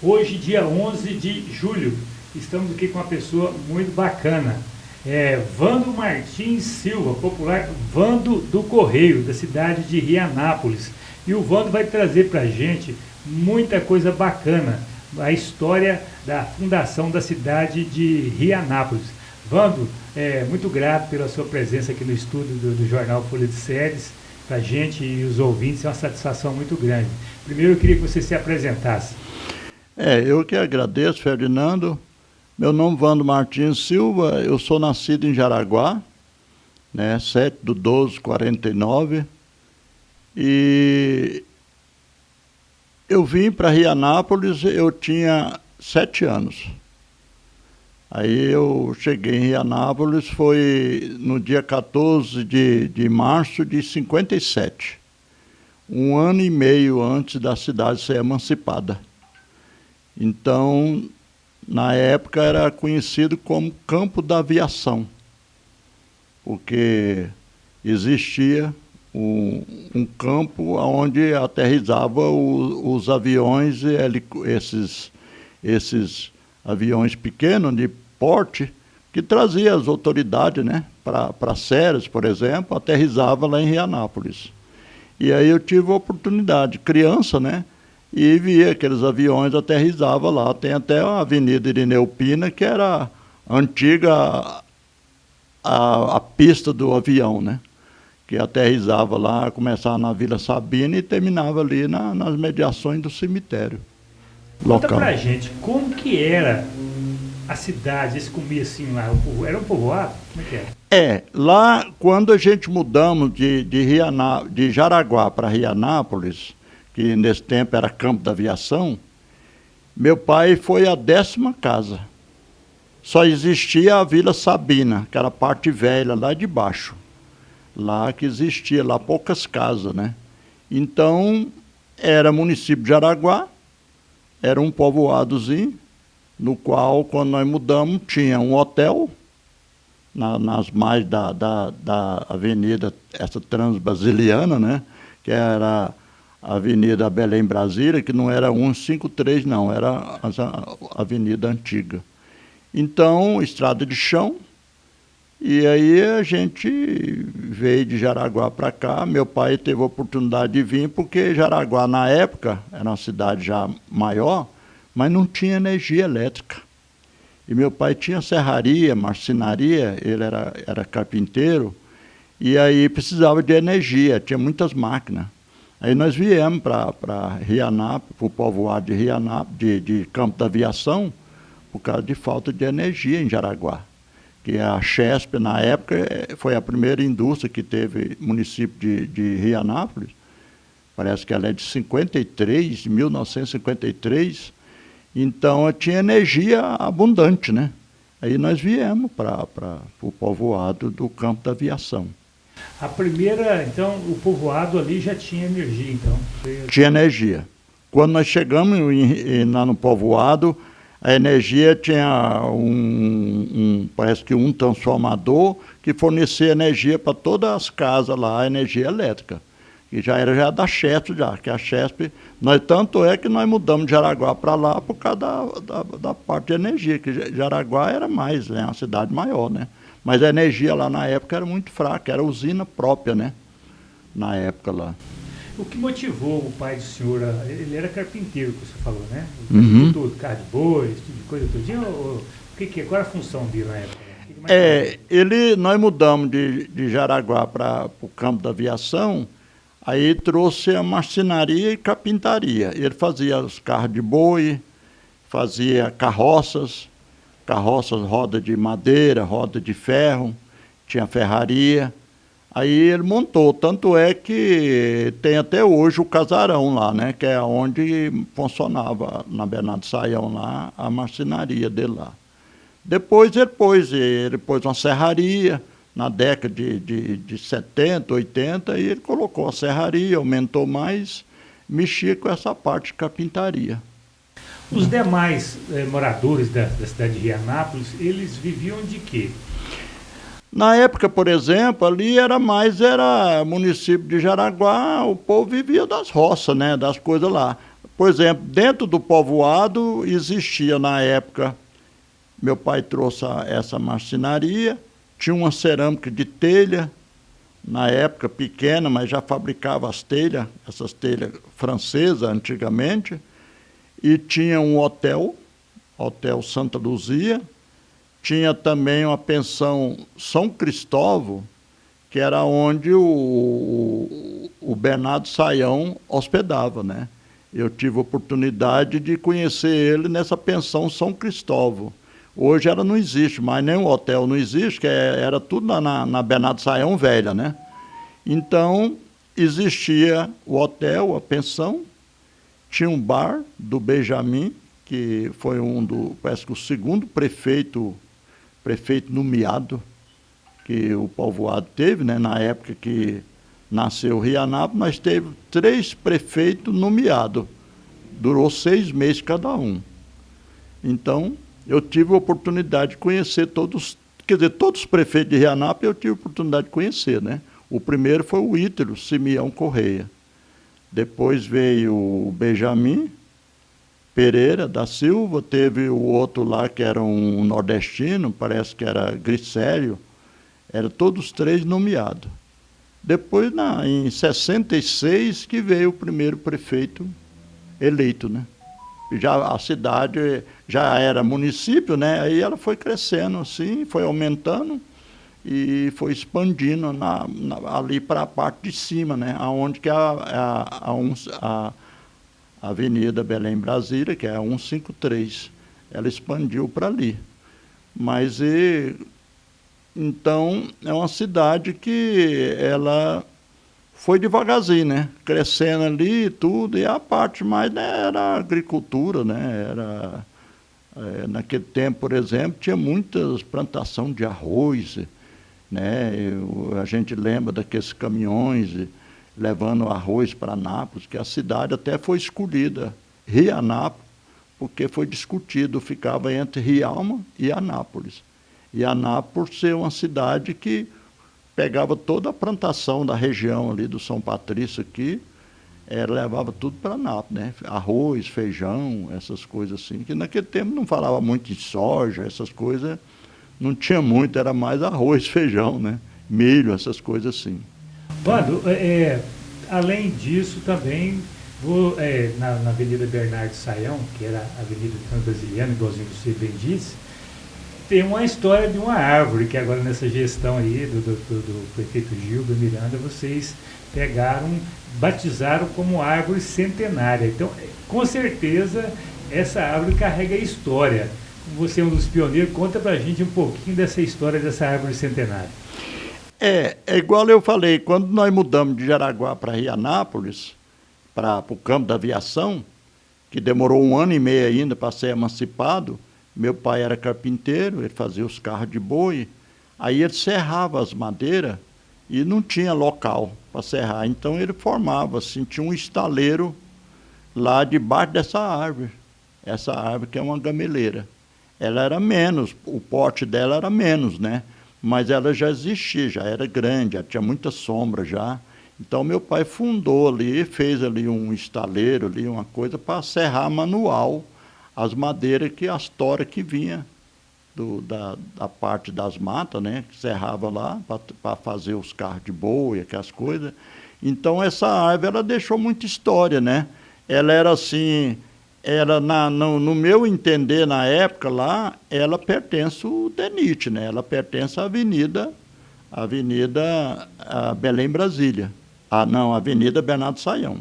Hoje, dia 11 de julho, estamos aqui com uma pessoa muito bacana. Vando Martins Silva, popular Vando do Correio, da cidade de Rianápolis. E o Vando vai trazer para a gente muita coisa bacana, a história da fundação da cidade de Rianápolis. Vando, muito grato pela sua presença aqui no estúdio do Jornal Folha de Sedes. Para a gente e os ouvintes é uma satisfação muito grande. Primeiro eu queria que você se apresentasse. Eu que agradeço, Ferdinando. Meu nome é Vando Martins Silva, eu sou nascido em Jaraguá, 7/12/49, e eu vim para Rianápolis, eu tinha 7 anos. Aí eu cheguei em Rianápolis, foi no dia 14 de março de 57, um ano e meio antes da cidade ser emancipada. Então, na época era conhecido como Campo da Aviação, porque existia um campo onde aterrissavam os aviões, esses aviões pequenos de porte, que trazia as autoridades, para Ceres, por exemplo, aterrissava lá em Rianápolis. E aí eu tive a oportunidade, criança, e via aqueles aviões, aterrissava lá. Tem até a Avenida Irineu Pina, que era antiga a pista do avião, que aterrissava lá, começava na Vila Sabina e terminava ali nas mediações do cemitério local. Conta pra local. gente, como que era a cidade, esse comecinho lá? Era um povoado? Como é que era? Lá quando a gente mudamos de Jaraguá para Rianápolis, que nesse tempo era Campo da Aviação, meu pai foi a 10ª casa. Só existia a Vila Sabina, que era a parte velha lá de baixo. Lá que existia, lá poucas casas, Então, era município de Jaraguá, era um povoadozinho, no qual, quando nós mudamos, tinha um hotel, nas margens da avenida, essa Transbrasiliana, que era a Avenida Belém Brasília, que não era 153, não, era a avenida antiga. Então, estrada de chão, e aí a gente veio de Jaraguá para cá. Meu pai teve a oportunidade de vir, porque Jaraguá, na época, era uma cidade já maior, mas não tinha energia elétrica. E meu pai tinha serraria, marcenaria, ele era carpinteiro, e aí precisava de energia, tinha muitas máquinas. Aí nós viemos para Rianápolis, para o povoado de Rianápolis, de Campo da Aviação, por causa de falta de energia em Jaraguá. Que a Chesp, na época, foi a primeira indústria que teve município de Rianápolis. Parece que ela é de 53, de 1953. Então, tinha energia abundante, Aí nós viemos para o povoado do Campo da Aviação. A primeira, então, o povoado ali já tinha energia, então? Tinha energia. Quando nós chegamos lá no povoado, a energia tinha parece que um transformador que fornecia energia para todas as casas lá, energia elétrica. E já era da Chesp, que a Chesp, tanto é que nós mudamos de Jaraguá para lá por causa da parte de energia, que Jaraguá era mais, uma cidade maior, Mas a energia lá na época era muito fraca, era usina própria, na época lá. O que motivou o pai do senhor, ele era carpinteiro, que você falou, Uhum. Tudo, carro de boi, esse tipo de coisa todinha, qual era a função dele na época? Nós mudamos de Jaraguá para o Campo da Aviação, aí trouxe a marcenaria e carpintaria. Ele fazia os carros de boi, fazia carroças, roda de madeira, roda de ferro, tinha ferraria. Aí ele montou, tanto é que tem até hoje o casarão lá, que é onde funcionava, na Bernardo Saião lá, a marcenaria dele lá. Depois ele pôs uma serraria, na década de 70, 80, e ele colocou a serraria, aumentou mais, mexia com essa parte de carpintaria. Os demais moradores da cidade de Rianápolis, eles viviam de quê? Na época, por exemplo, ali era município de Jaraguá, o povo vivia das roças, né, das coisas lá. Por exemplo, dentro do povoado existia na época, meu pai trouxe essa marcenaria, tinha uma cerâmica de telha, na época pequena, mas já fabricava as telhas, essas telhas francesas antigamente, e tinha um hotel, Hotel Santa Luzia, tinha também uma pensão São Cristóvão, que era onde o Bernardo Saião hospedava, né? Eu tive a oportunidade de conhecer ele nessa pensão São Cristóvão. Hoje ela não existe mais, nem o hotel não existe, que era tudo na Bernardo Saião Velha, né? Então, existia o hotel, a pensão, tinha um bar do Benjamin, que foi parece que o segundo prefeito nomeado que o povoado teve, né? Na época que nasceu Rianápolis, nós teve 3 prefeitos nomeados. Durou 6 meses cada um. Então, eu tive a oportunidade de conhecer todos, quer dizer, todos os prefeitos de Rianápolis eu tive a oportunidade de conhecer, né? O primeiro foi o Ítalo Simeão Correia. Depois veio o Benjamin Pereira da Silva, teve o outro lá que era um nordestino, parece que era Grissério, eram todos 3 nomeados. Depois, em 66, que veio o primeiro prefeito eleito, né? Já a cidade já era município, né? Aí ela foi crescendo assim, foi aumentando e foi expandindo ali para a parte de cima, né? Aonde que a Avenida Belém Brasília, que é a 153, ela expandiu para ali. Mas então é uma cidade que ela foi devagarzinho, né? Crescendo ali e tudo, e a parte mais, né, era a agricultura, né? Naquele tempo, por exemplo, tinha muitas plantação de arroz, né? A gente lembra daqueles caminhões levando arroz para Anápolis, que a cidade até foi escolhida, Rianápolis, porque foi discutido, ficava entre Rialma e Anápolis. E Anápolis por ser uma cidade que pegava toda a plantação da região ali do São Patrício aqui, levava tudo para Anápolis, né? Arroz, feijão, essas coisas assim, que naquele tempo não falava muito de soja, essas coisas, não tinha muito, era mais arroz, feijão, né? Milho, essas coisas assim. Wando, além disso também, na Avenida Bernardo Saião, que era a Avenida Trans-Brasiliana, igualzinho você bem disse, tem uma história de uma árvore que agora nessa gestão aí do prefeito Gilber Miranda, vocês batizaram como árvore centenária. Então, com certeza, essa árvore carrega história. Você é um dos pioneiros, conta pra gente um pouquinho dessa história dessa árvore centenária. É igual eu falei, quando nós mudamos de Jaraguá para Rianápolis, para o campo da aviação, que demorou 1 ano e meio ainda para ser emancipado, meu pai era carpinteiro, ele fazia os carros de boi, aí ele serrava as madeiras e não tinha local para serrar, então ele formava, assim, tinha um estaleiro lá debaixo dessa árvore, essa árvore que é uma gameleira. Ela era menos, o porte dela era menos, né? Mas ela já existia, já era grande, já tinha muita sombra já. Então meu pai fundou ali, fez ali um estaleiro, ali, uma coisa para serrar manual as madeiras, as toras que vinha da parte das matas, né? Que serrava lá para fazer os carros de boi, aquelas coisas. Então essa árvore ela deixou muita história, né? Ela era assim, no meu entender na época lá, ela pertence ao DENIT, né? Ela pertence à Avenida Belém Brasília. Não, Avenida Bernardo Saião,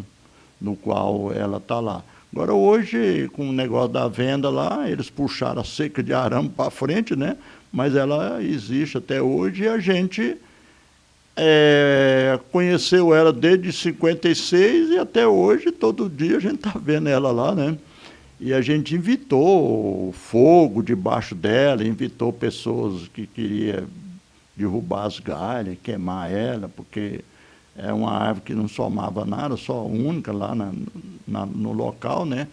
no qual ela está lá. Agora hoje, com o negócio da venda lá, eles puxaram a seca de arame para frente, né? Mas ela existe até hoje e a gente conheceu ela desde 56 e até hoje, todo dia a gente está vendo ela lá, né? E a gente invitou fogo debaixo dela, invitou pessoas que queriam derrubar as galhas, queimar ela, porque é uma árvore que não somava nada, só única lá no local, né?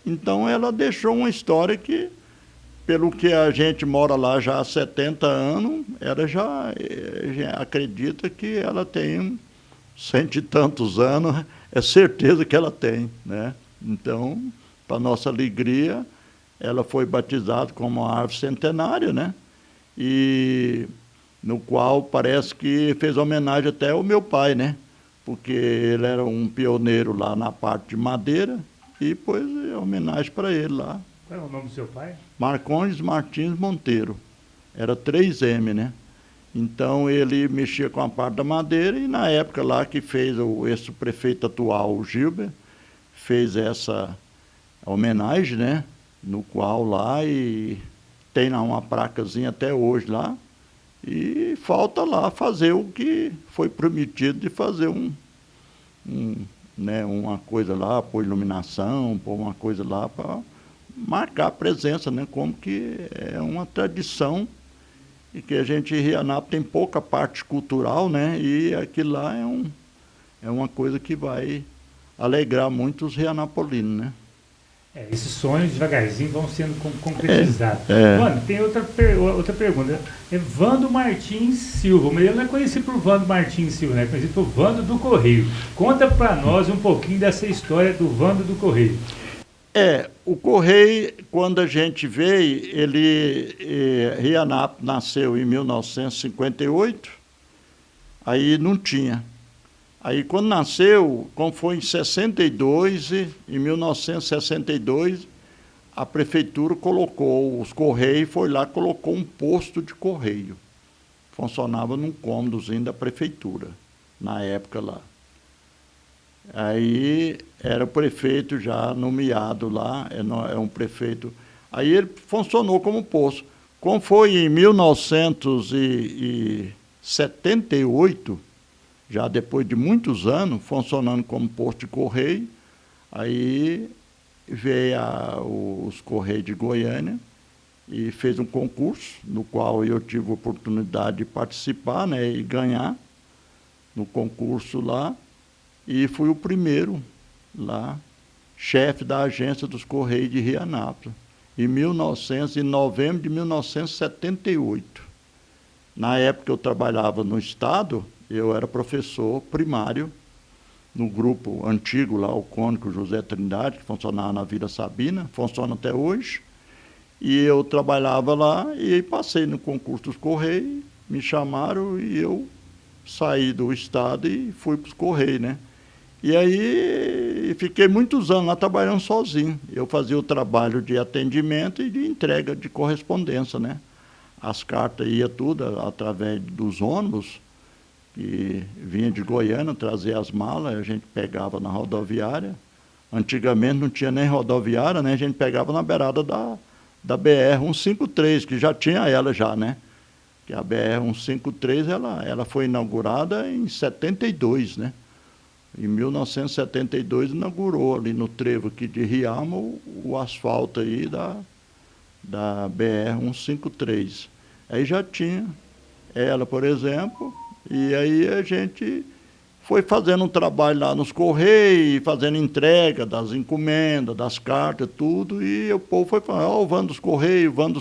Então ela deixou uma história que pelo que a gente mora lá já há 70 anos, ela já acredita que ela tem cento e tantos anos, é certeza que ela tem, né? Então, para nossa alegria, ela foi batizada como uma árvore centenária, né? E no qual parece que fez homenagem até ao meu pai, né? Porque ele era um pioneiro lá na parte de madeira e pôs homenagem para ele lá. Qual é o nome do seu pai? Marcondes Martins Monteiro. Era 3M, né? Então ele mexia com a parte da madeira e na época lá que fez esse prefeito atual, o Gilber, fez essa homenagem, né? No qual lá e tem lá uma placazinha até hoje lá. E falta lá fazer o que foi prometido de fazer né, uma coisa lá, pôr iluminação, pôr uma coisa lá para marcar a presença, né? Como que é uma tradição e que a gente em Rianápolis tem pouca parte cultural, né? E aquilo lá é uma coisa que vai alegrar muito os rianapolinos, né? Esses sonhos devagarzinho vão sendo concretizados. Mano, tem outra pergunta. É Vando Martins Silva, mas ele não é conhecido por Vando Martins Silva, né? É conhecido por Vando do Correio. Conta para nós um pouquinho dessa história do Vando do Correio. O Correio, quando a gente veio, Rianápolis nasceu em 1958, aí não tinha. Aí quando nasceu, como foi em 62, em 1962, a prefeitura colocou, os Correios foi lá, colocou um posto de correio. Funcionava num cômodozinho da prefeitura, na época lá. Aí era o prefeito já nomeado lá, é um prefeito. Aí ele funcionou como posto. Como foi em 1978, já depois de muitos anos, funcionando como posto de correio, aí veio os Correios de Goiânia e fez um concurso, no qual eu tive a oportunidade de participar, né, e ganhar no concurso lá, e fui o primeiro lá, chefe da agência dos Correios de Rianápolis, em novembro de 1978. Na época eu trabalhava no Estado, eu era professor primário no grupo antigo lá, o Cônico José Trindade, que funcionava na Vila Sabina, funciona até hoje. E eu trabalhava lá e passei no concurso dos Correios, me chamaram e eu saí do Estado e fui para os Correios, né? E aí fiquei muitos anos lá trabalhando sozinho. Eu fazia o trabalho de atendimento e de entrega de correspondência, né? As cartas iam tudo através dos ônibus, que vinha de Goiânia trazer as malas, a gente pegava na rodoviária. Antigamente não tinha nem rodoviária, né? A gente pegava na beirada da BR-153, que já tinha ela já, né? Que a BR-153 ela foi inaugurada em 72, né? Em 1972 inaugurou ali no trevo aqui de Riamo o asfalto aí da BR-153. Aí já tinha ela, por exemplo, e aí a gente foi fazendo um trabalho lá nos Correios, fazendo entrega das encomendas, das cartas, tudo, e o povo foi falando, ó, o Vando dos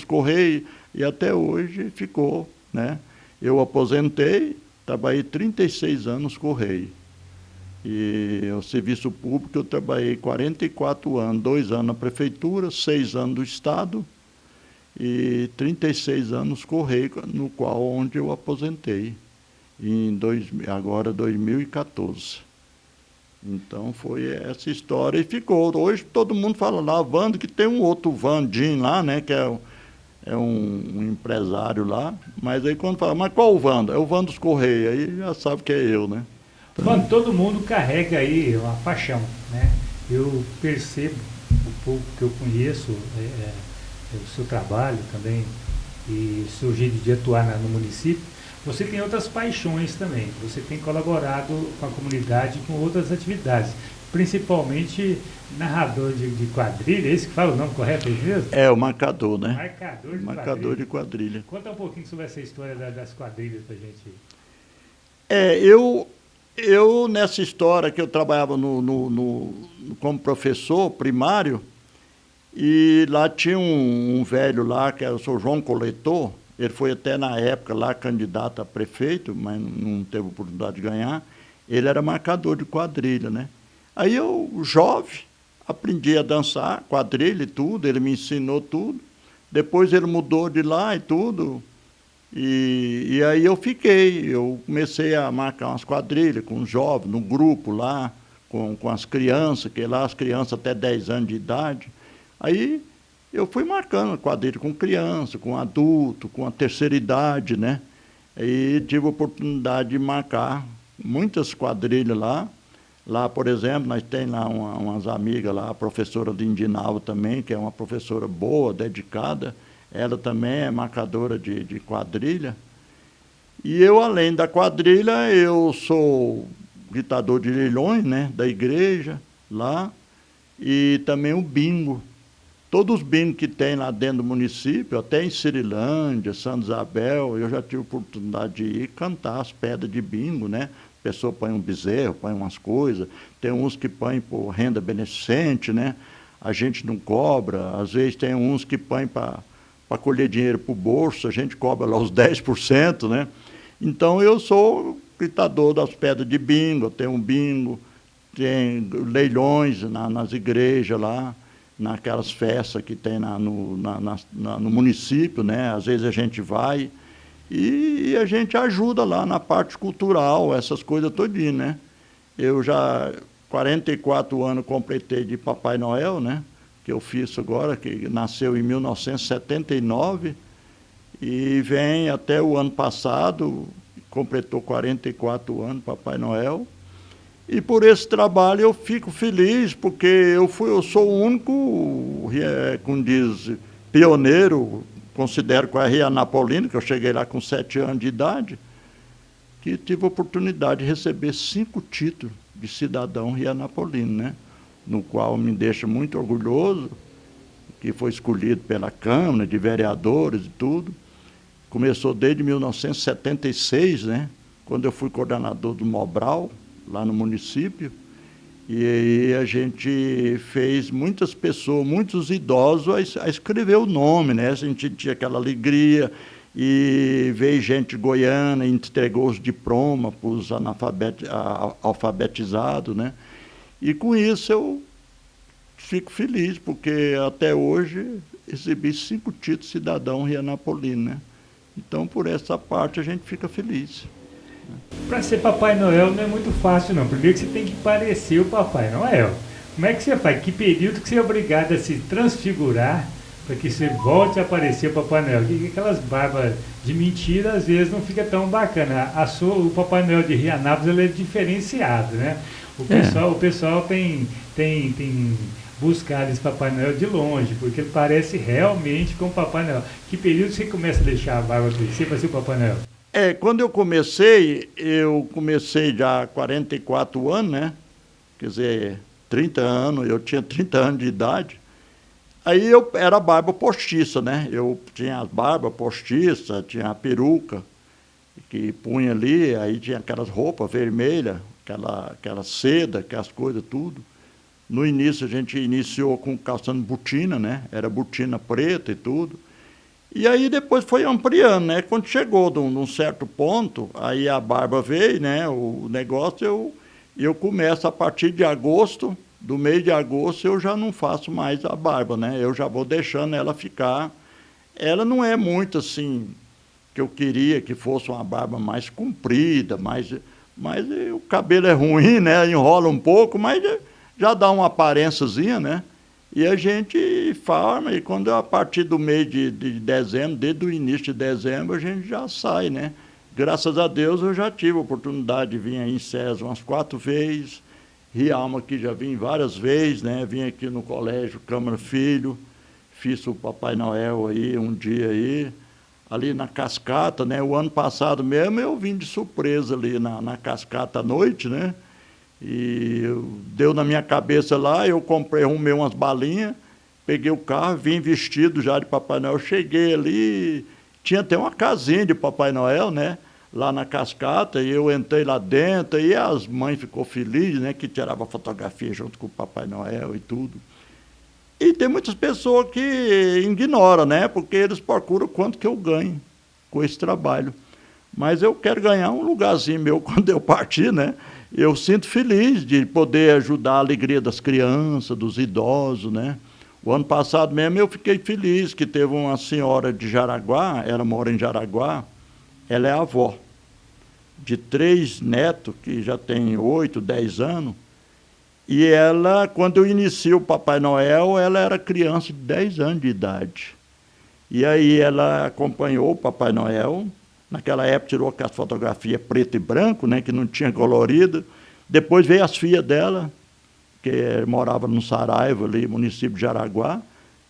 Correios, e até hoje ficou, né? Eu aposentei, trabalhei 36 anos nos Correios. E o serviço público eu trabalhei 44 anos, 2 anos na prefeitura, 6 anos do Estado e 36 anos nos Correios, no qual onde eu aposentei, agora 2014. Então foi essa história e ficou. Hoje todo mundo fala lá, Vando, que tem um outro Vandinho lá, né, que é um empresário lá, mas aí quando fala, mas qual o Vando? É o Vando dos Correios, aí já sabe que é eu, né? Mano, todo mundo carrega aí uma paixão, né? Eu percebo, o pouco que eu conheço, o seu trabalho também, e o seu jeito de atuar no município, você tem outras paixões também. Você tem colaborado com a comunidade com outras atividades, principalmente narrador de quadrilha, é esse que fala o nome correto aí mesmo? É, o marcador, né? Marcador de quadrilha. Conta um pouquinho sobre essa história das quadrilhas pra gente aí. Eu, nessa história que eu trabalhava como professor primário, E lá tinha um velho lá, que era o seu João Coletor, ele foi até na época lá candidato a prefeito, mas não teve oportunidade de ganhar. Ele era marcador de quadrilha, né? Aí eu, jovem, aprendi a dançar quadrilha e tudo, ele me ensinou tudo. Depois ele mudou de lá e tudo. E aí eu comecei a marcar umas quadrilhas com os jovens, no grupo lá, com as crianças, que lá as crianças até 10 anos de idade. Aí eu fui marcando quadrilha com criança, com adulto, com a terceira idade, né? E tive a oportunidade de marcar muitas quadrilhas lá. Lá, por exemplo, nós temos lá umas amigas lá, a professora Lindinalva também, que é uma professora boa, dedicada. Ela também é marcadora de quadrilha. E eu, além da quadrilha, eu sou gritador de leilões, né, da igreja, lá. E também o bingo. Todos os bingos que tem lá dentro do município, até em Cirilândia, Santa Isabel, eu já tive oportunidade de ir cantar as pedras de bingo, né? A pessoa põe um bezerro, põe umas coisas, tem uns que põem por renda beneficente, né? A gente não cobra, às vezes tem uns que põem para colher dinheiro para o bolso, a gente cobra lá os 10%, né? Então eu sou gritador das pedras de bingo, tem um bingo, tem leilões nas igrejas lá, naquelas festas que tem no município, né? Às vezes a gente vai e a gente ajuda lá na parte cultural, essas coisas todinhas, né? Eu já 44 anos completei de Papai Noel, né? Que eu fiz agora, que nasceu em 1979 e vem até o ano passado, completou 44 anos Papai Noel. E por esse trabalho eu fico feliz, porque eu sou o único, como diz, pioneiro, considero com a Rianapolina, que eu cheguei lá com 7 anos de idade, que tive a oportunidade de receber 5 títulos de cidadão rianapolino, né? No qual me deixa muito orgulhoso, que foi escolhido pela Câmara de Vereadores e tudo. Começou desde 1976, né? Quando eu fui coordenador do Mobral, lá no município, e aí a gente fez muitas pessoas, muitos idosos a escrever o nome, né? A gente tinha aquela alegria, e veio gente goiana, entregou os diplomas para os alfabetizados, né? E com isso eu fico feliz, porque até hoje recebi 5 títulos de cidadão rianapolino, né? Então, por essa parte, a gente fica feliz. Para ser Papai Noel não é muito fácil, não. Primeiro que você tem que parecer o Papai Noel. Como é que você faz? Que período que você é obrigado a se transfigurar para que você volte a aparecer o Papai Noel? Que aquelas barbas de mentira, às vezes, não fica tão bacana. O Papai Noel de Rianápolis ele é diferenciado, né? O pessoal tem buscado esse Papai Noel de longe, porque ele parece realmente com o Papai Noel. Que período você começa a deixar a barba crescer para ser o Papai Noel? Quando eu comecei já há 44 anos, né? Quer dizer, 30 anos, eu tinha 30 anos de idade. Aí eu era barba postiça, né? Eu tinha as barbas postiças, tinha a peruca que punha ali, aí tinha aquelas roupas vermelhas, aquela seda, aquelas coisas tudo. No início a gente iniciou com calçando botina, né? Era botina preta e tudo. E aí depois foi ampliando, né? Quando chegou num certo ponto, aí a barba veio, né? O negócio, eu começo a partir de agosto, do mês de agosto, eu já não faço mais a barba, né? Eu já vou deixando ela ficar. Ela não é muito assim, que eu queria que fosse uma barba mais comprida, mas o cabelo é ruim, né? Enrola um pouco, mas já dá uma aparênciazinha, né? E a gente farma, e quando a partir do mês de dezembro, desde o início de dezembro, a gente já sai, né? Graças a Deus eu já tive a oportunidade de vir aí em César umas 4 vezes, Rialma aqui já vim várias vezes, né? Vim aqui no colégio Câmara Filho, fiz o Papai Noel aí um dia aí, ali na Cascata, né? O ano passado mesmo eu vim de surpresa ali na Cascata à noite, né? E deu na minha cabeça lá, eu arrumei umas balinhas, peguei o carro, vim vestido já de Papai Noel, cheguei ali, tinha até uma casinha de Papai Noel, né? Lá na Cascata, e eu entrei lá dentro, e as mães ficou felizes, né? Que tirava fotografia junto com o Papai Noel e tudo. E tem muitas pessoas que ignoram, né? Porque eles procuram quanto que eu ganho com esse trabalho. Mas eu quero ganhar um lugarzinho meu quando eu partir, né? Eu sinto feliz de poder ajudar a alegria das crianças, dos idosos, né? O ano passado mesmo eu fiquei feliz que teve uma senhora de Jaraguá, ela mora em Jaraguá, ela é avó de 3 netos, que já tem 8, 10 anos, e ela, quando eu iniciei o Papai Noel, ela era criança de 10 anos de idade. E aí ela acompanhou o Papai Noel. Naquela época tirou aquelas fotografias preto e branco, né, que não tinha colorido. Depois veio as filhas dela, que morava no Saraiva, ali, município de Jaraguá.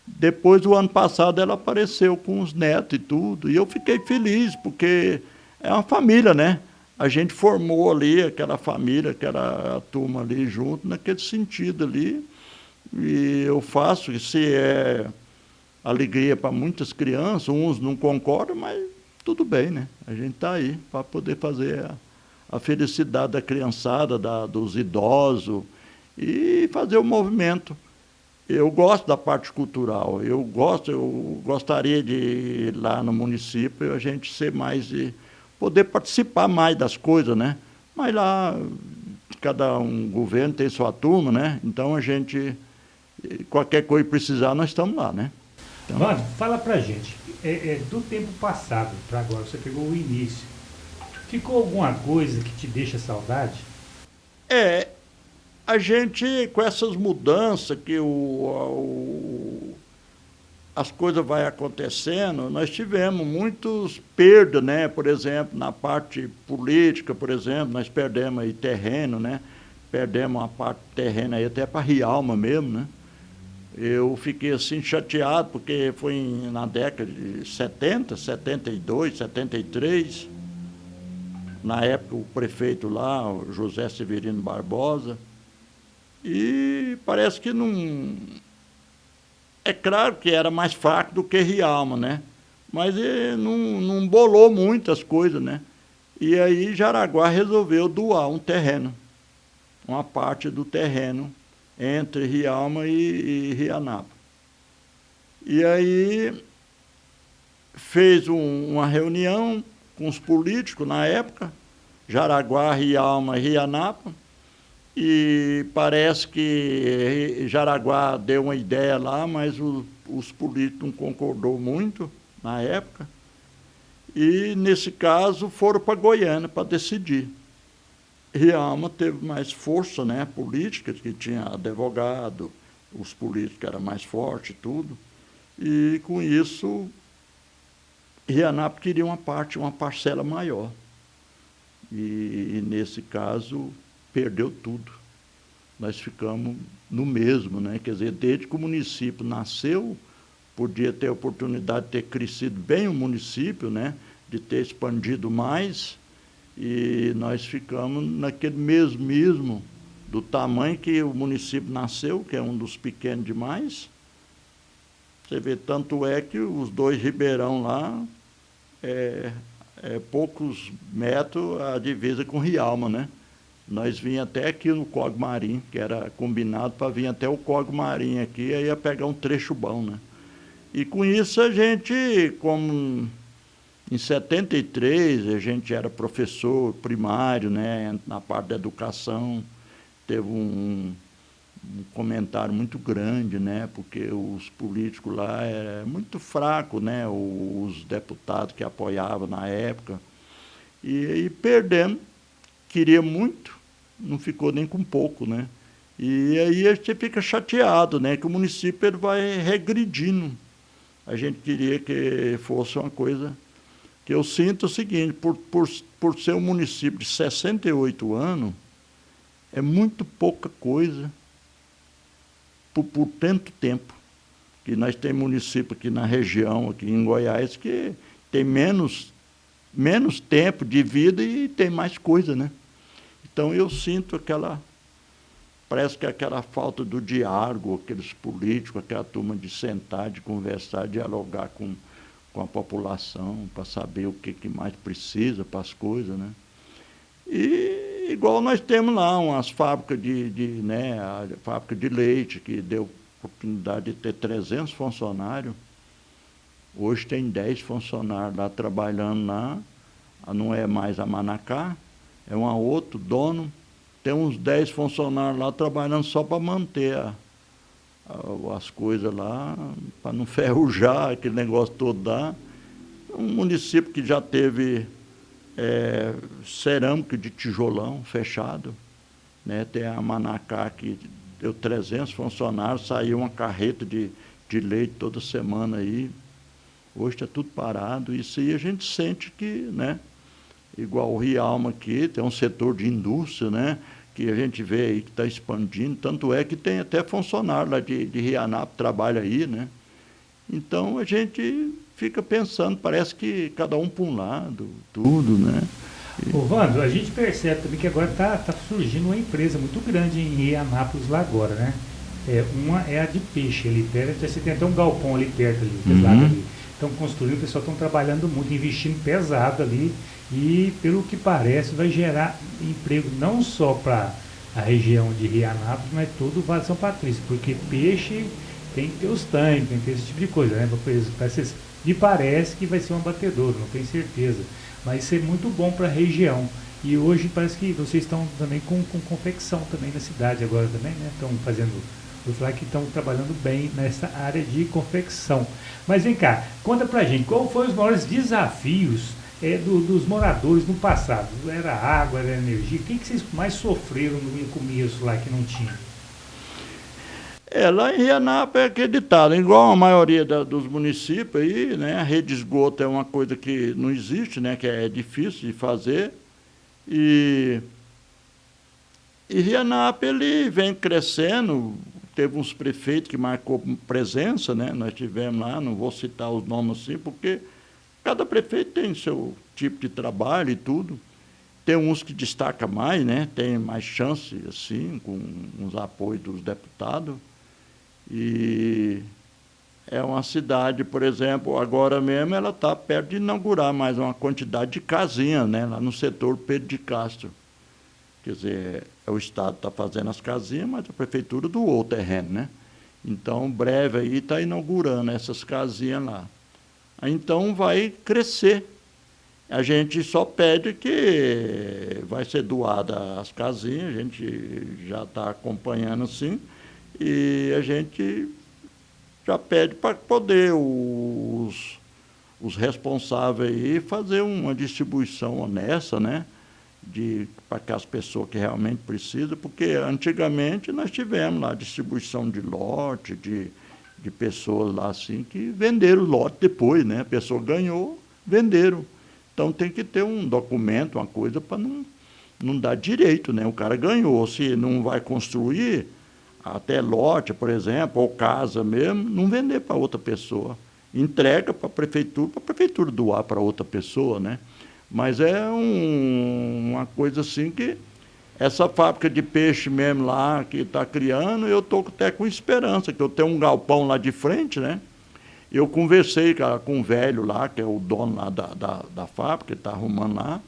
Depois, o ano passado, ela apareceu com os netos e tudo. E eu fiquei feliz, porque é uma família, né? A gente formou ali aquela família, aquela turma ali junto, naquele sentido ali. E eu faço, se é alegria para muitas crianças, uns não concordam, mas tudo bem, né? A gente está aí para poder fazer a felicidade da criançada, dos idosos e fazer o movimento. Eu gosto da parte cultural, eu gostaria de ir lá no município a gente ser mais de poder participar mais das coisas, né? Mas lá cada um governo tem sua turma, né? Então a gente qualquer coisa que precisar nós estamos lá, né? Então, Mano, fala pra gente, do tempo passado para agora, você pegou o início, ficou alguma coisa que te deixa saudade? a gente, com essas mudanças que as coisas vão acontecendo, nós tivemos muitas perdas, né? Por exemplo, na parte política, por exemplo, nós perdemos aí terreno, né? Perdemos uma parte do terreno aí até para Rialma mesmo, né? Eu fiquei assim chateado, porque foi na década de 70, 72, 73. Na época, o prefeito lá, o José Severino Barbosa, e parece que não... É claro que era mais fraco do que Rialma, né? Mas ele não bolou muitas coisas, né? E aí Jaraguá resolveu doar um terreno, uma parte do terreno, entre Rialma e Rianápolis. E aí fez uma reunião com os políticos na época, Jaraguá, Rialma e Rianápolis, e parece que Jaraguá deu uma ideia lá, mas os políticos não concordou muito na época, e nesse caso foram para Goiânia para decidir. Rialma teve mais força, né, política, que tinha advogado, os políticos eram mais fortes e tudo, e com isso Rianápolis queria uma parcela maior. E nesse caso perdeu tudo. Nós ficamos no mesmo, né? Quer dizer, desde que o município nasceu, podia ter a oportunidade de ter crescido bem o município, né? De ter expandido mais, e nós ficamos naquele mesmo do tamanho que o município nasceu, que é um dos pequenos demais. Você vê, tanto é que os 2 ribeirão lá, poucos metros a divisa com Rialma, né? Nós vinha até aqui no Código Marinho, que era combinado para vir até o Código Marinho aqui, aí ia pegar um trecho bom, né? E com isso a gente, como em 73, a gente era professor primário, né? Na parte da educação, teve um comentário muito grande, né? Porque os políticos lá eram muito fracos, né? Os deputados que apoiavam na época. E perdemos, queria muito, não ficou nem com pouco, né? E aí a gente fica chateado, né? Que o município ele vai regredindo. A gente queria que fosse uma coisa... Que eu sinto o seguinte, por ser um município de 68 anos, é muito pouca coisa por tanto tempo. Que nós temos município aqui na região, aqui em Goiás, que tem menos tempo de vida e tem mais coisa, né? Então eu sinto parece que aquela falta do diálogo, aqueles políticos, aquela turma de sentar, de conversar, dialogar com a população, para saber o que mais precisa para as coisas, né? E igual nós temos lá umas fábricas né, a fábrica de leite, que deu oportunidade de ter 300 funcionários. Hoje tem 10 funcionários lá trabalhando lá. Não é mais a Manacá, é um outro dono. Tem uns 10 funcionários lá trabalhando só para manter as coisas lá, para não ferrujar, aquele negócio todo lá. Um município que já teve cerâmica de tijolão fechado, né? Tem a Manacá que deu 300 funcionários, saiu uma carreta de leite toda semana aí. Hoje está tudo parado. Isso aí a gente sente que, né? Igual o Rialma aqui, tem um setor de indústria, né? Que a gente vê aí que está expandindo, tanto é que tem até funcionário lá de Rianápolis que trabalha aí, né? Então a gente fica pensando, parece que cada um para um lado, tudo, né? Ô, Vando, a gente percebe também que agora tá surgindo uma empresa muito grande em Rianápolis lá agora, né? Uma é a de peixe ali perto, você tem até um galpão ali perto ali, pesado ali. Estão construindo, o pessoal estão trabalhando muito, investindo pesado ali e, pelo que parece, vai gerar emprego não só para a região de Rianápolis, mas todo o Vale de São Patrício, porque peixe tem que ter os tanques, tem que ter esse tipo de coisa, né? Me parece que vai ser um abatedouro, não tenho certeza, mas isso é muito bom para a região. E hoje parece que vocês estão também com confecção também na cidade agora também, né? Estão fazendo, vou falar que estão trabalhando bem nessa área de confecção. Mas vem cá, conta pra gente, qual foram os maiores desafios dos moradores no passado? Era água, era energia? O que vocês mais sofreram no começo lá que não tinha? Lá em Rianápolis é acreditado, igual a maioria dos municípios aí, né? A rede de esgoto é uma coisa que não existe, né? Que é difícil de fazer. E Rianápolis ele vem crescendo. Teve uns prefeitos que marcou presença, né? Nós tivemos lá, não vou citar os nomes assim, porque cada prefeito tem seu tipo de trabalho e tudo. Tem uns que destaca mais, né? Tem mais chance, assim, com os apoios dos deputados. E é uma cidade, por exemplo, agora mesmo ela está perto de inaugurar mais uma quantidade de casinhas, né? Lá no setor Pedro de Castro. Quer dizer, o Estado está fazendo as casinhas, mas a Prefeitura doou o terreno, né? Então, breve aí está inaugurando essas casinhas lá. Então, vai crescer. A gente só pede que vai ser doada as casinhas, a gente já está acompanhando assim, e a gente já pede para poder os responsáveis aí fazer uma distribuição honesta, né? Para que as pessoas que realmente precisam, porque antigamente nós tivemos lá distribuição de lote, de pessoas lá assim que venderam o lote depois, né? A pessoa ganhou, venderam. Então tem que ter um documento, uma coisa para não dar direito, né? O cara ganhou, se não vai construir, até lote, por exemplo, ou casa mesmo, não vender para outra pessoa. Entrega para a prefeitura doar para outra pessoa, né? Mas é uma coisa assim que essa fábrica de peixe mesmo lá que está criando, eu estou até com esperança, que eu tenho um galpão lá de frente, né? Eu conversei com um velho lá, que é o dono lá da fábrica, que está arrumando lá.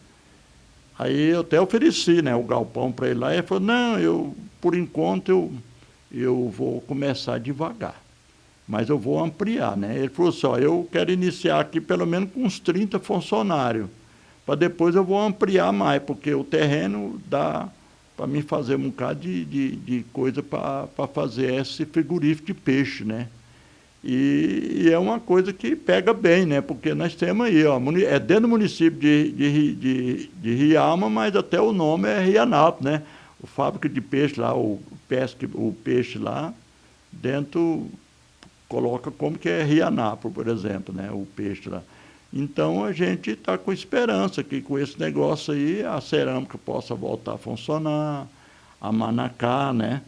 Aí eu até ofereci, né, o galpão para ele lá, e ele falou, não, por enquanto eu vou começar devagar, mas eu vou ampliar, né? Ele falou assim, eu quero iniciar aqui pelo menos com uns 30 funcionários, para depois eu vou ampliar mais, porque o terreno dá para mim fazer um bocado de coisa para fazer esse frigorífico de peixe, né? E é uma coisa que pega bem, né? Porque nós temos aí, é dentro do município de Rialma, mas até o nome é Rianápolis, né? O fábrica de peixe lá, o peixe lá, dentro coloca como que é Rianápolis, por exemplo, né? O peixe lá. Então a gente está com esperança que com esse negócio aí a cerâmica possa voltar a funcionar, a Manacá, né?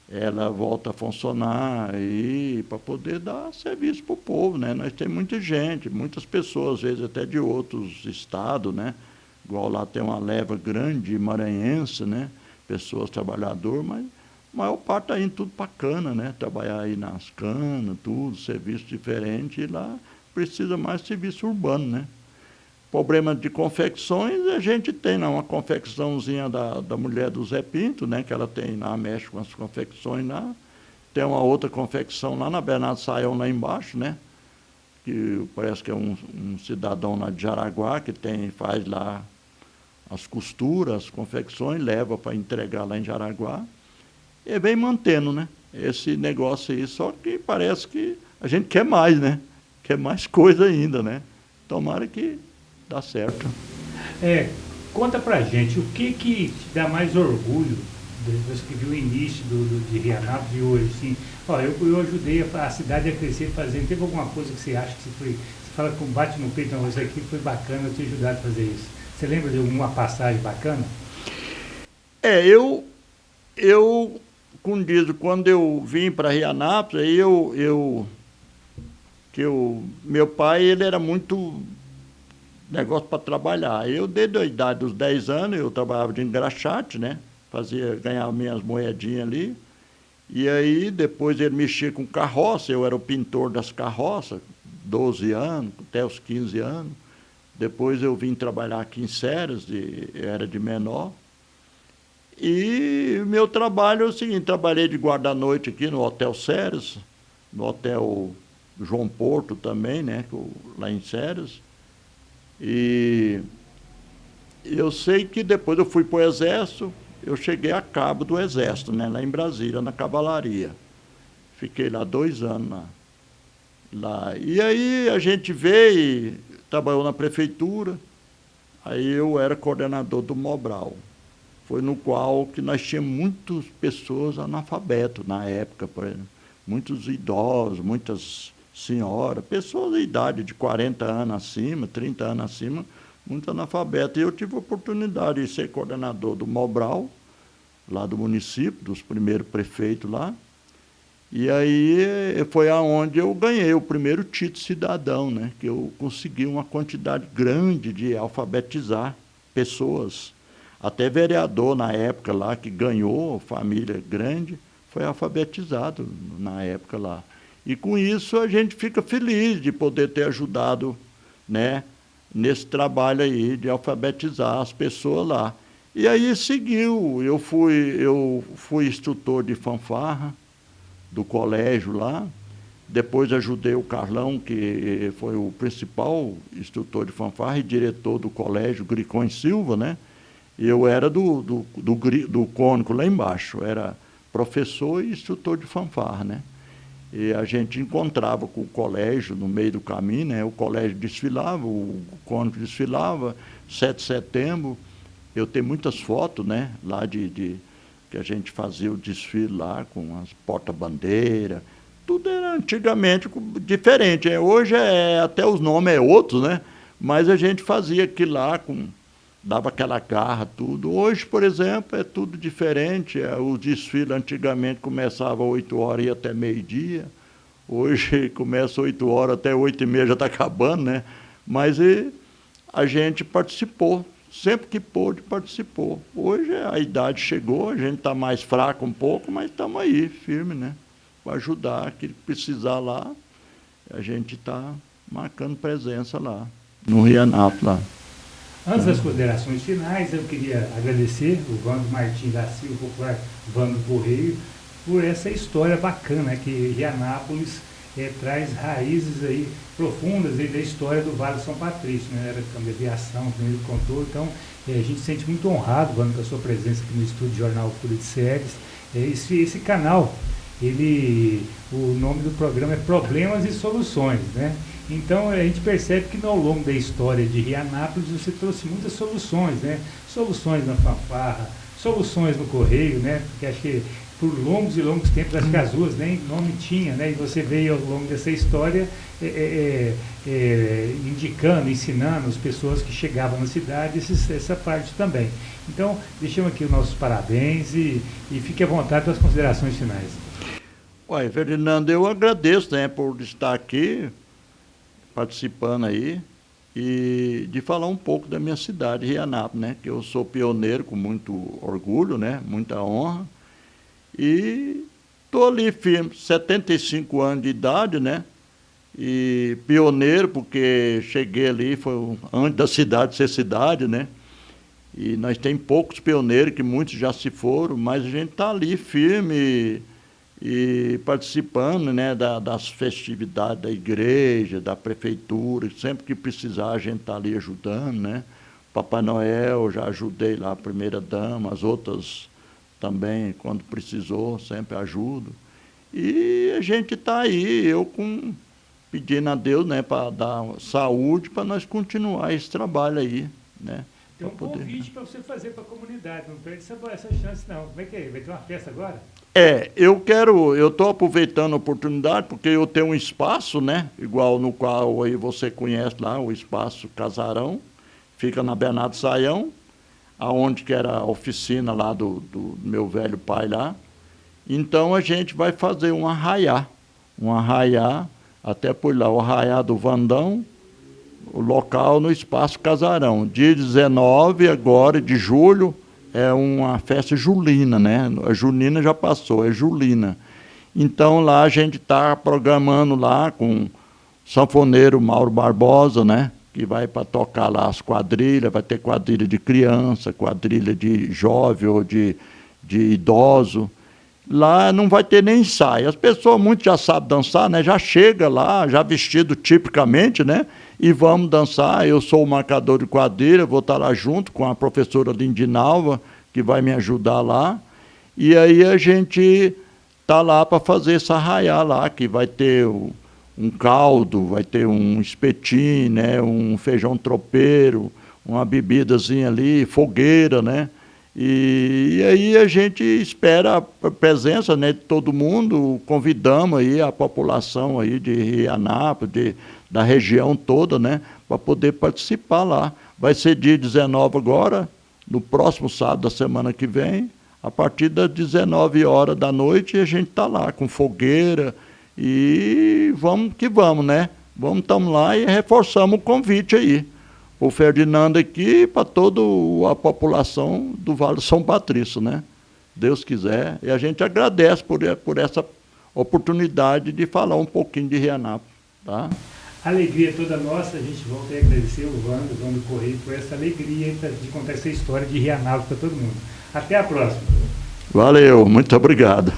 Ela volta a funcionar e para poder dar serviço para o povo, né? Nós temos muita gente, muitas pessoas, às vezes até de outros estados, né? Igual lá tem uma leva grande maranhense, né? Pessoas trabalhadoras, mas a maior parte está indo tudo para cana, né? Trabalhar aí nas canas, tudo, serviço diferente, e lá precisa mais de serviço urbano, né? Problema de confecções, a gente tem lá uma confecçãozinha da mulher do Zé Pinto, né? Que ela tem lá, mexe com as confecções lá, tem uma outra confecção lá na Bernardo Sayão, lá embaixo, né? Que parece que é um cidadão lá de Jaraguá que faz lá as costuras, as confecções, leva para entregar lá em Jaraguá e vem mantendo, né? Esse negócio aí, só que parece que a gente quer mais, né? Quer mais coisa ainda, né? Tomara que dá certo. Conta pra gente, o que te dá mais orgulho depois que viu o início de Rianápolis e hoje? Assim, eu ajudei a cidade a crescer fazendo. Teve alguma coisa que você acha que você fala com bate no peito, não, isso aqui foi bacana, eu te ajudado a fazer isso. Você lembra de alguma passagem bacana? Como diz, quando eu vim para Rianápolis, aí meu pai, ele era muito negócio para trabalhar. Eu, desde a idade dos 10 anos, eu trabalhava de engraxate, né? Ganhava minhas moedinhas ali. E aí, depois ele mexia com carroça, eu era o pintor das carroças, 12 anos, até os 15 anos. Depois eu vim trabalhar aqui em Ceres, era de menor. E o meu trabalho é o seguinte, trabalhei de guarda-noite aqui no Hotel Ceres, no Hotel João Porto também, né? Lá em Ceres. E eu sei que depois eu fui para o Exército, eu cheguei a cabo do Exército, né? Lá em Brasília, na Cavalaria. Fiquei lá 2 anos lá. E aí a gente veio, trabalhou na prefeitura, aí eu era coordenador do Mobral. Foi no qual que nós tínhamos muitas pessoas analfabetas na época, por exemplo. Muitos idosos, muitas senhoras, pessoas de idade de 40 anos acima, 30 anos acima, muito analfabetas. E eu tive a oportunidade de ser coordenador do Mobral, lá do município, dos primeiros prefeitos lá. E aí foi aonde eu ganhei o primeiro título cidadão, né? Que eu consegui uma quantidade grande de alfabetizar pessoas. Até vereador na época lá, que ganhou, família grande, foi alfabetizado na época lá. E com isso a gente fica feliz de poder ter ajudado, né, nesse trabalho aí de alfabetizar as pessoas lá. E aí seguiu, eu fui instrutor de fanfarra do colégio lá, depois ajudei o Carlão, que foi o principal instrutor de fanfarra e diretor do colégio Gricões Silva, né? Eu era do cônico lá embaixo, era professor e instrutor de fanfarra, né? E a gente encontrava com o colégio no meio do caminho, né? O colégio desfilava, o cônico desfilava, 7 de setembro. Eu tenho muitas fotos, né? Lá que a gente fazia o desfile lá com as porta-bandeira. Tudo era antigamente diferente. Hoje até os nomes outros, né? Mas a gente fazia aquilo lá dava aquela garra, tudo. Hoje, por exemplo, é tudo diferente. O desfile antigamente começava às 8 horas e ia até meio-dia. Hoje começa às 8 horas, até 8h30 já está acabando, né? Mas a gente participou, sempre que pôde, participou. Hoje a idade chegou, a gente está mais fraco um pouco, mas estamos aí, firme, né? Para ajudar, aquele que precisar lá, a gente está marcando presença lá, no Rianápolis lá. Antes das considerações finais, eu queria agradecer o Vando Martins da Silva, popular Vando Correio, por essa história bacana, né, que Rianápolis traz raízes aí profundas aí da história do Vale do São Patrício, né? Era câmbio de aviação, como ele contou. Então, a gente se sente muito honrado, Vando, com a sua presença aqui no estúdio Jornal Folha de Ceres. Esse canal, o nome do programa é Problemas e Soluções, né? Então a gente percebe que ao longo da história de Rianápolis você trouxe muitas soluções, né? Soluções na fanfarra, soluções no correio, né? Porque acho que por longos e longos tempos acho que as ruas nem nome tinha, né? E você veio ao longo dessa história indicando, ensinando as pessoas que chegavam na cidade essa parte também. Então deixamos aqui os nossos parabéns e fique à vontade para as considerações finais. Ué, Ferdinando, eu agradeço, né, por estar aqui participando aí e de falar um pouco da minha cidade, Rianápolis, né? Que eu sou pioneiro com muito orgulho, né? Muita honra. E estou ali firme, 75 anos de idade, né? E pioneiro porque cheguei ali, foi antes da cidade ser cidade, né? E nós temos poucos pioneiros, que muitos já se foram, mas a gente está ali firme e participando, né, das festividades da igreja, da prefeitura. Sempre que precisar a gente está ali ajudando, né? Papai Noel, já ajudei lá a primeira dama, as outras também, quando precisou, sempre ajudo. E a gente está aí, pedindo a Deus, né, para dar saúde para nós continuar esse trabalho aí, né? Tem um convite para você fazer para a comunidade, não perde essa chance não. Como é que é? Vai ter uma festa agora? Eu estou aproveitando a oportunidade, porque eu tenho um espaço, né, igual no qual aí você conhece lá, o Espaço Casarão, fica na Bernardo Saião, aonde que era a oficina lá do meu velho pai lá. Então a gente vai fazer um arraiá, até por lá, o arraiá do Vandão, o local no Espaço Casarão. Dia 19 agora de julho é uma festa julina, né? A junina já passou, é julina. Então lá a gente está programando lá com o sanfoneiro Mauro Barbosa, né? Que vai para tocar lá as quadrilhas, vai ter quadrilha de criança, quadrilha de jovem ou de idoso. Lá não vai ter nem ensaio. As pessoas muito já sabem dançar, né? Já chega lá, já vestido tipicamente, né? E vamos dançar. Eu sou o marcador de quadrilha, vou estar lá junto com a professora Lindinalva, que vai me ajudar lá. E aí a gente tá lá para fazer esse arraiá lá, que vai ter um caldo, vai ter um espetinho, né? Um feijão tropeiro, uma bebidazinha ali, fogueira, né? E aí a gente espera a presença, né, de todo mundo, convidamos aí a população aí de Rianápolis, da região toda, né, para poder participar lá. Vai ser dia 19 agora, no próximo sábado da semana que vem, a partir das 19 horas da noite, a gente está lá com fogueira e vamos que vamos, né? Estamos lá e reforçamos o convite aí. O Ferdinando aqui para toda a população do Vale do São Patrício, né? Deus quiser. E a gente agradece por essa oportunidade de falar um pouquinho de Rianápolis, tá? A alegria é toda nossa, a gente volta a agradecer o Vando Correio por essa alegria de contar essa história de Rianápolis para todo mundo. Até a próxima. Valeu, muito obrigado.